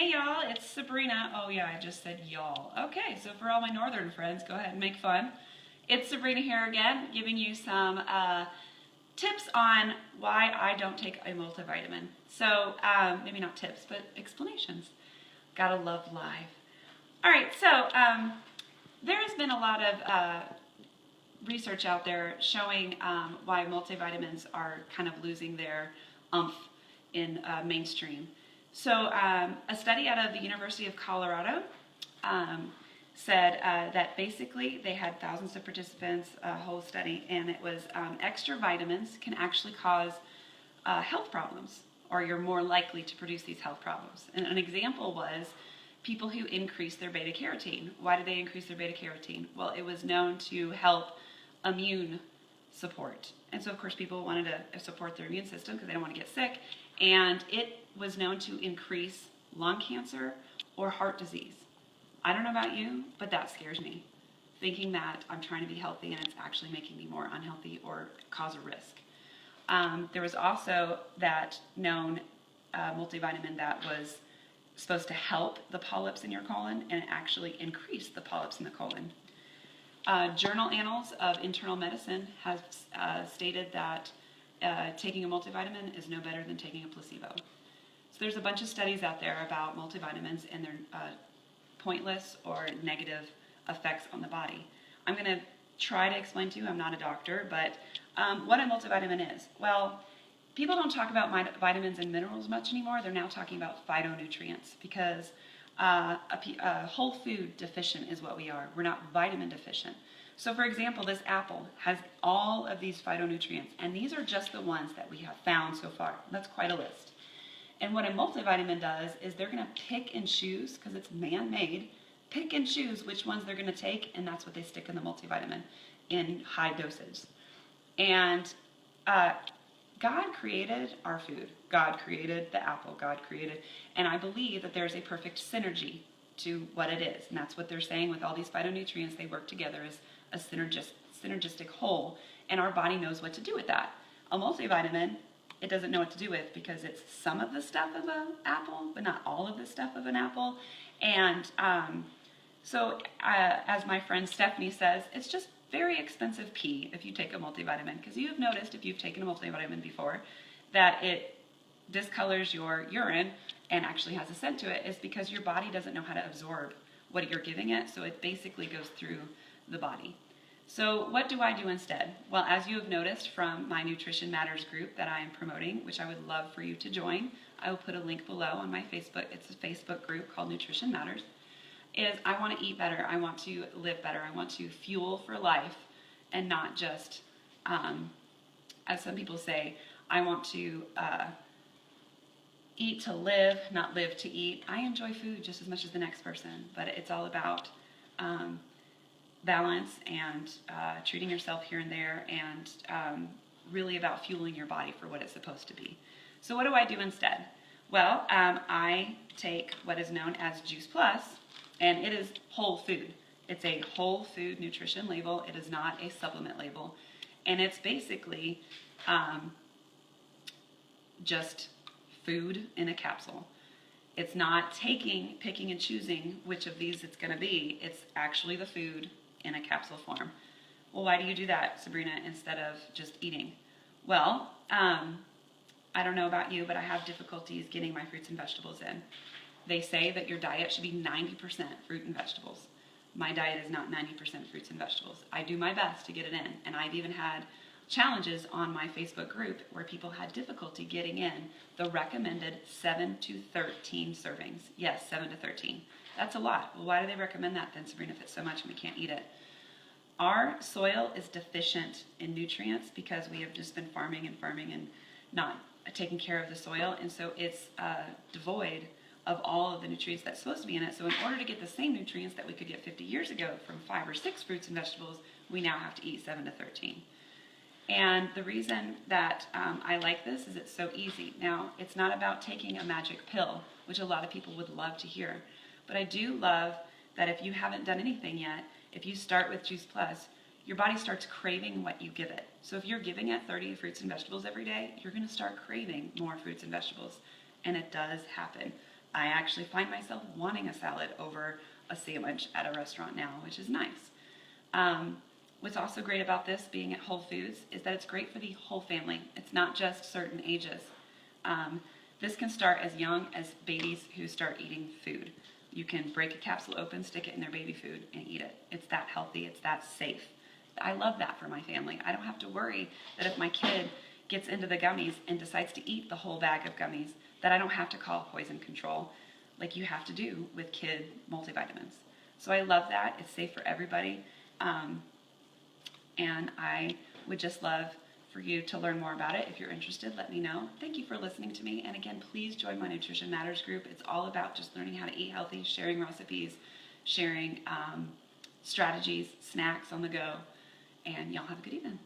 Hey y'all, it's Sabrina. Oh yeah, I just said y'all. Okay, so for all my northern friends, go ahead and make fun. It's Sabrina here again, giving you some tips on why I don't take a multivitamin. So maybe not tips, but explanations. Gotta love live. All right, so there has been a lot of research out there showing why multivitamins are kind of losing their umph in mainstream. So a study out of the University of Colorado said that basically they had thousands of participants, a whole study, and it was extra vitamins can actually cause health problems, or you're more likely to produce these health problems. And an example was people who increase their beta carotene. Why did they increase their beta carotene? Well, it was known to help immune support. And so, of course, people wanted to support their immune system because they don't want to get sick. And it was known to increase lung cancer or heart disease. I don't know about you, but that scares me. Thinking that I'm trying to be healthy and it's actually making me more unhealthy or cause a risk. There was also that known multivitamin that was supposed to help the polyps in your colon, and it actually increased the polyps in the colon. Journal Annals of Internal Medicine has stated that taking a multivitamin is no better than taking a placebo. So there's a bunch of studies out there about multivitamins and their pointless or negative effects on the body. I'm going to try to explain to you, I'm not a doctor, but what a multivitamin is. Well, people don't talk about vitamins and minerals much anymore. They're now talking about phytonutrients because a whole food deficient is what we are. We're not vitamin deficient. So for example, this apple has all of these phytonutrients, and these are just the ones that we have found so far. That's quite a list. And what a multivitamin does is they're going to pick and choose, because it's man-made, pick and choose which ones they're going to take, and that's what they stick in the multivitamin in high dosage. And God created our food. God created the apple. God created, and I believe that there's a perfect synergy to what it is. And that's what they're saying with all these phytonutrients. They work together as a synergistic whole, and our body knows what to do with that. A multivitamin, it doesn't know what to do with because it's some of the stuff of an apple, but not all of the stuff of an apple. And so as my friend Stephanie says, it's just very expensive pee if you take a multivitamin, because you have noticed if you've taken a multivitamin before that it discolors your urine and actually has a scent to it, is because your body doesn't know how to absorb what you're giving it, so it basically goes through the body. So what do I do instead? Well, as you have noticed from my Nutrition Matters group that I am promoting, which I would love for you to join, I will put a link below on my Facebook. It's a Facebook group called Nutrition Matters. Is I want to eat better, I want to live better, I want to fuel for life, and not just, as some people say, I want to eat to live, not live to eat. I enjoy food just as much as the next person, but it's all about balance and treating yourself here and there, and really about fueling your body for what it's supposed to be. So what do I do instead? Well, I take what is known as Juice Plus, and it is whole food. It's a whole food nutrition label. It is not a supplement label. And it's basically just food in a capsule. It's not picking and choosing which of these it's going to be. It's actually the food in a capsule form. Well, why do you do that, Sabrina, instead of just eating? Well, I don't know about you, but I have difficulties getting my fruits and vegetables in. They say that your diet should be 90% fruit and vegetables. My diet is not 90% fruits and vegetables. I do my best to get it in, and I've even had challenges on my Facebook group where people had difficulty getting in the recommended 7 to 13 servings. Yes, 7 to 13. That's a lot. Well, why do they recommend that then, Sabrina, if it's so much and we can't eat it? Our soil is deficient in nutrients because we have just been farming and not taking care of the soil, and so it's devoid of all of the nutrients that's supposed to be in it. So in order to get the same nutrients that we could get 50 years ago from 5 or 6 fruits and vegetables, we now have to eat 7 to 13. And the reason that I like this is it's so easy. Now, it's not about taking a magic pill, which a lot of people would love to hear. But I do love that if you haven't done anything yet, if you start with Juice Plus, your body starts craving what you give it. So if you're giving it 30 fruits and vegetables every day, you're going to start craving more fruits and vegetables. And it does happen. I actually find myself wanting a salad over a sandwich at a restaurant now, which is nice. What's also great about this being at Whole Foods is that it's great for the whole family. It's not just certain ages. This can start as young as babies who start eating food. You can break a capsule open, stick it in their baby food, and eat it. It's that healthy, it's that safe. I love that for my family. I don't have to worry that if my kid gets into the gummies and decides to eat the whole bag of gummies, that I don't have to call poison control like you have to do with kid multivitamins. So I love that. It's safe for everybody. And I would just love for you to learn more about it. If you're interested, let me know. Thank you for listening to me. And again, please join my Nutrition Matters group. It's all about just learning how to eat healthy, sharing recipes, sharing strategies, snacks on the go. And y'all have a good evening.